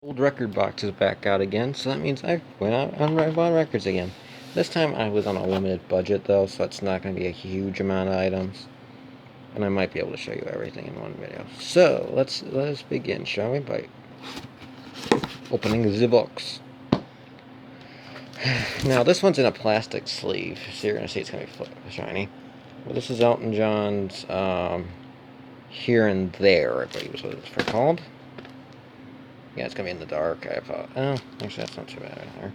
Old record box is back out again, so that means I went out and bought records again. This time I was on a limited budget though, so it's not going to be a huge amount of items, and I might be able to show you everything in one video. So let us begin, shall we? By opening the box. Now this one's in a plastic sleeve, so you're going to see it's going to be shiny. Well, this is Elton John's Here and There, I believe is what it's called. Yeah, it's gonna be in the dark. I thought. Oh, actually, that's not too bad either.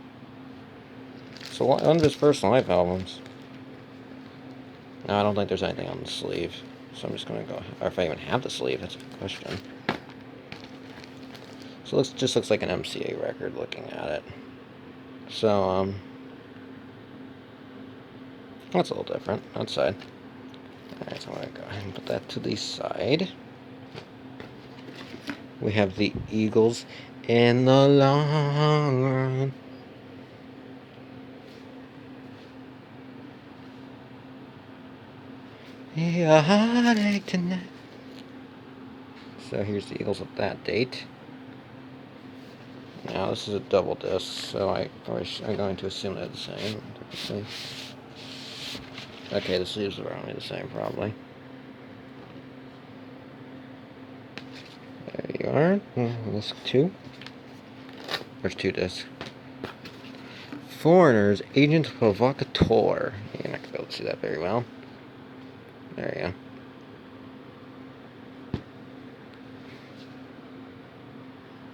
So one of his first live albums. No, I don't think there's anything on the sleeve, so I'm just gonna go. Or if I even have the sleeve, that's a question. So it just looks like an MCA record looking at it. So that's a little different outside. All right, so I'm gonna go ahead and put that to the side. We have the Eagles in the long run. A heartache tonight. So here's the Eagles with that date. Now this is a double disc, so I'm going to assume they're the same. Okay, the sleeves are only the same probably. There you are. Disc 2. There's 2 discs. Foreigners, Agent Provocateur. You're not going to be able to see that very well. There you go.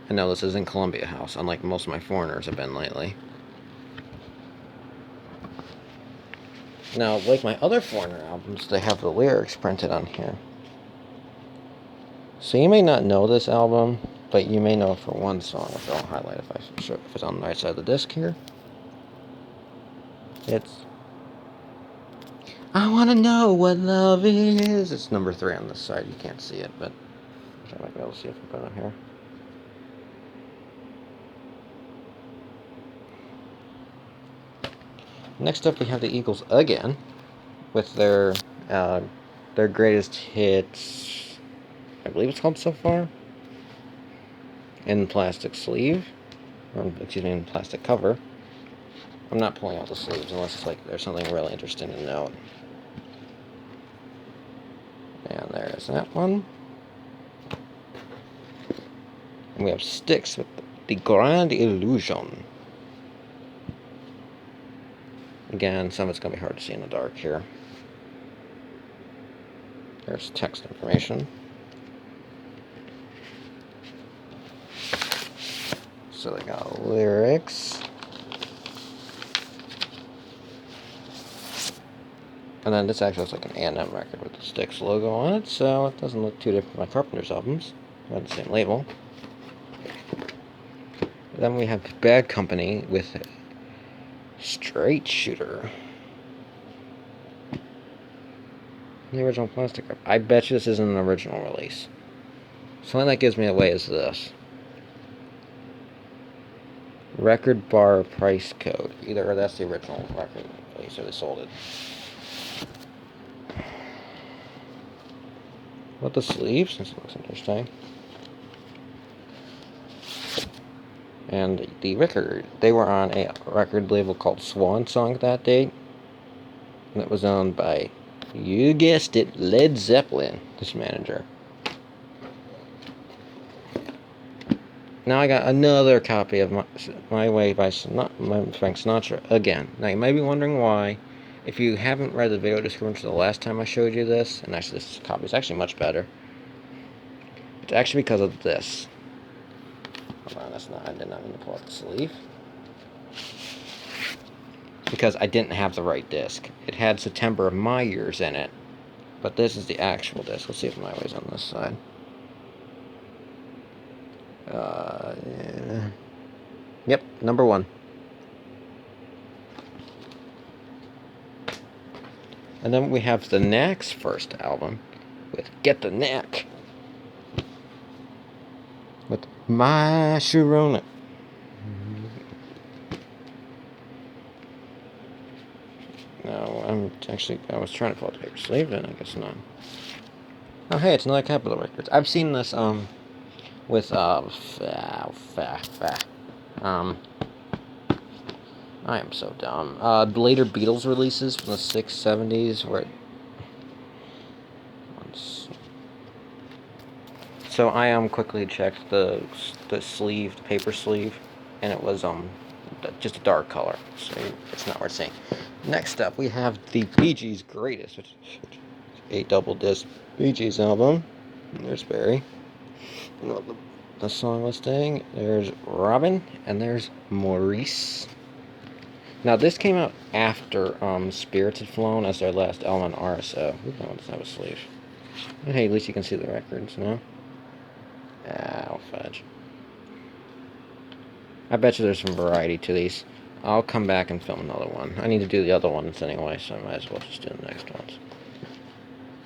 I know this is in Columbia House, unlike most of my Foreigners have been lately. Now, like my other Foreigner albums, they have the lyrics printed on here. So you may not know this album, but you may know it for one song, which I'll highlight if it's on the right side of the disc here. It's I Wanna Know What Love Is. It's number 3 on this side. You can't see it, but I might be able to see if I put it on here. Next up, we have the Eagles again with their greatest hits. I believe it's called So Far. In plastic sleeve, or excuse me, in plastic cover. I'm not pulling out the sleeves unless it's like there's something really interesting to note. And there's that one. And we have Styx with the Grand Illusion. Again, some of it's going to be hard to see in the dark here. There's text information. So they got lyrics. And then this actually looks like an A&M record with the Styx logo on it, so it doesn't look too different from my Carpenter's albums. They have the same label. Then we have Bad Company with Straight Shooter. The original plastic cover. I bet you this isn't an original release. Something that gives me away is this. Record bar price code. Either that's the original record release or they sold it. With the sleeves, this looks interesting. And the record, they were on a record label called Swan Song that date. And it was owned by, you guessed it, Led Zeppelin, this manager. Now I got another copy of My Way by Frank Sinatra again. Now you might be wondering why. If you haven't read the video description the last time I showed you this, and actually this copy is actually much better. It's actually because of this. Hold on, I did not mean to pull out the sleeve. Because I didn't have the right disc. It had September of My Years in it. But this is the actual disc. Let's see if My Way's on this side. Yeah. Yep, number 1. And then we have the Knack's first album with Get the Knack. With My Sharona. No, I was trying to pull out the paper sleeve, and I guess not. Oh, hey, it's another Capitol Records. I've seen this with I am so dumb. Later Beatles releases from the 6s, 70s, where so I quickly checked the sleeve, the paper sleeve, and it was just a dark color, so it's not worth seeing. Next up, we have the Bee Gees' Greatest, which is a double disc Bee Gees album. There's Barry. The song listing. There's Robin, and there's Maurice. Now, this came out after Spirits had flown as their last album on RSO. Ooh, that one doesn't have a sleeve. But hey, at least you can see the records, no? Oh, fudge. I bet you there's some variety to these. I'll come back and film another one. I need to do the other ones anyway, so I might as well just do the next ones.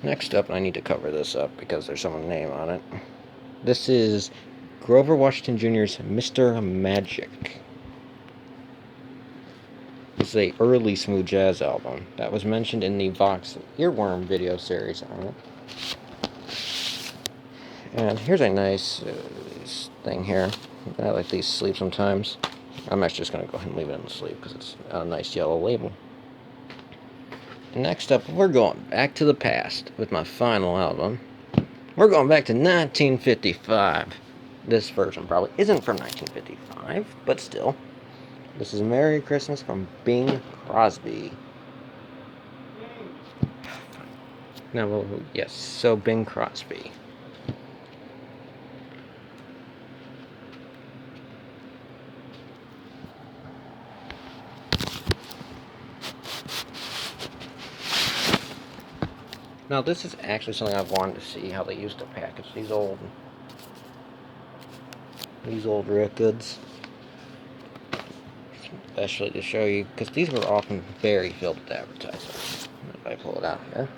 Next up, I need to cover this up because there's someone's name on it. This is Grover Washington Jr.'s Mr. Magic. This is a early smooth jazz album that was mentioned in the Vox Earworm video series on it. And here's a nice thing here. I like these sleeves sometimes. I'm actually just going to go ahead and leave it in the sleeve because it's a nice yellow label. Next up, we're going back to the past with my final album. We're going back to 1955. This version probably isn't from 1955, but still. This is Merry Christmas from Bing Crosby. Now, well, yes, so Bing Crosby. Now, this is actually something I've wanted to see, how they used to package these old records. Especially to show you, because these were often very filled with advertisements. If I pull it out here.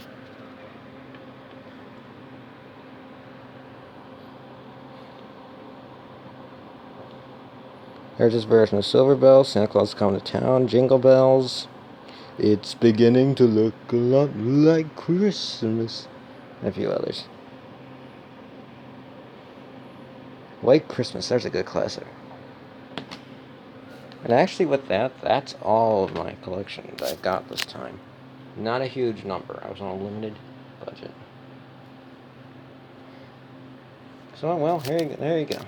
There's this version of Silver Bells, Santa Claus is Coming to Town, Jingle Bells. It's beginning to look a lot like Christmas. And a few others. White Christmas, there's a good classic. And actually with that, that's all of my collection that I've got this time. Not a huge number. I was on a limited budget. So, well, there you go.